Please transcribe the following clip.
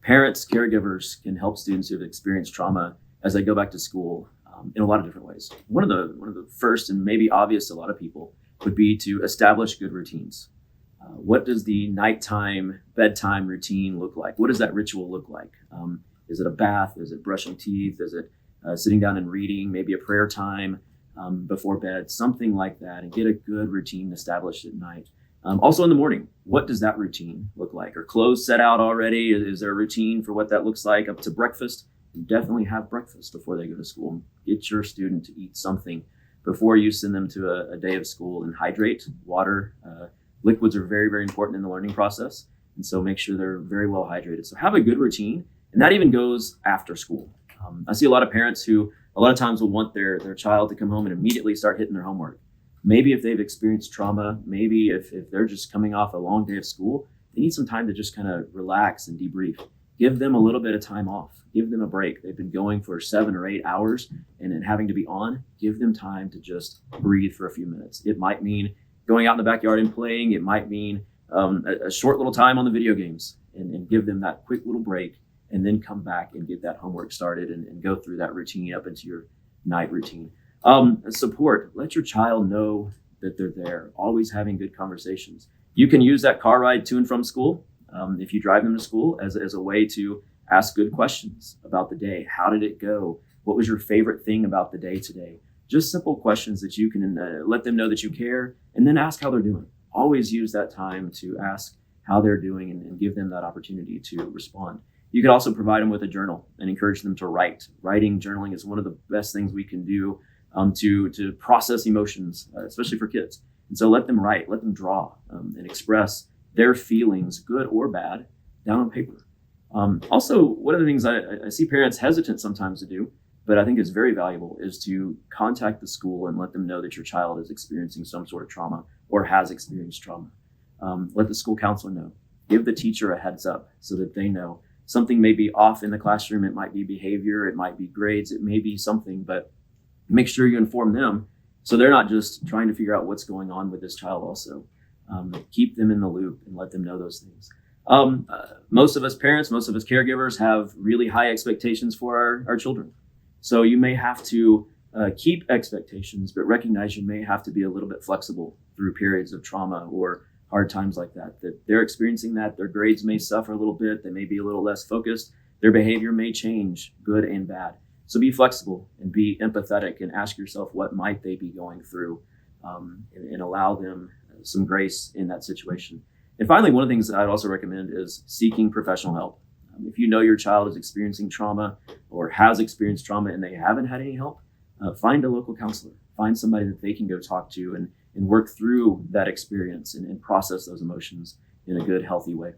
Parents, caregivers can help students who have experienced trauma as they go back to school in a lot of different ways. One of the first and maybe obvious to a lot of people would be to establish good routines. What does the nighttime, bedtime routine look like? What does that ritual look like? Is it a bath? Is it brushing teeth? Is it sitting down and reading? Maybe a prayer time before bed, something like that, and get a good routine established at night. Also in the morning, what does that routine look like? Are clothes set out already? Is there a routine for what that looks like? Up to breakfast, definitely have breakfast before they go to school. Get your student to eat something before you send them to a day of school, and hydrate. Water, liquids are very, very important in the learning process. And so make sure they're very well hydrated. So have a good routine. And that even goes after school. I see a lot of parents who a lot of times will want their child to come home and immediately start hitting their homework. Maybe if they've experienced trauma, maybe if they're just coming off a long day of school, they need some time to just kind of relax and debrief. Give them a little bit of time off. Give them a break. They've been going for 7 or 8 hours and having to be on. Give them time to just breathe for a few minutes. It might mean going out in the backyard and playing. It might mean a short little time on the video games, and give them that quick little break, and then come back and get that homework started and go through that routine up into your night routine. Support. Let your child know that they're there. Always having good conversations. You can use that car ride to and from school, if you drive them to school, as a way to ask good questions about the day. How did it go? What was your favorite thing about the day today? Just simple questions that you can let them know that you care, and then ask how they're doing. Always use that time to ask how they're doing, and give them that opportunity to respond. You can also provide them with a journal and encourage them to write. Writing, journaling is one of the best things we can do to process emotions, especially for kids. And so let them write, let them draw, and express their feelings, good or bad, down on paper. Also, one of the things I see parents hesitant sometimes to do, but I think is very valuable, is to contact the school and let them know that your child is experiencing some sort of trauma or has experienced trauma. Let the school counselor know. Give the teacher a heads up so that they know. Something may be off in the classroom. It might be behavior. It might be grades. It may be something, but make sure you inform them so they're not just trying to figure out what's going on with this child also. Keep them in the loop and let them know those things. Most of us parents, most of us caregivers have really high expectations for our children. So you may have to keep expectations, but recognize you may have to be a little bit flexible through periods of trauma or hard times like that they're experiencing, that their grades may suffer a little bit. They may be a little less focused. Their behavior may change, good and bad. So be flexible and be empathetic, and ask yourself, what might they be going through, and allow them some grace in that situation. And finally, one of the things that I'd also recommend is seeking professional help. If you know your child is experiencing trauma or has experienced trauma and they haven't had any help, find a local counselor. Find somebody that they can go talk to and work through that experience and process those emotions in a good, healthy way.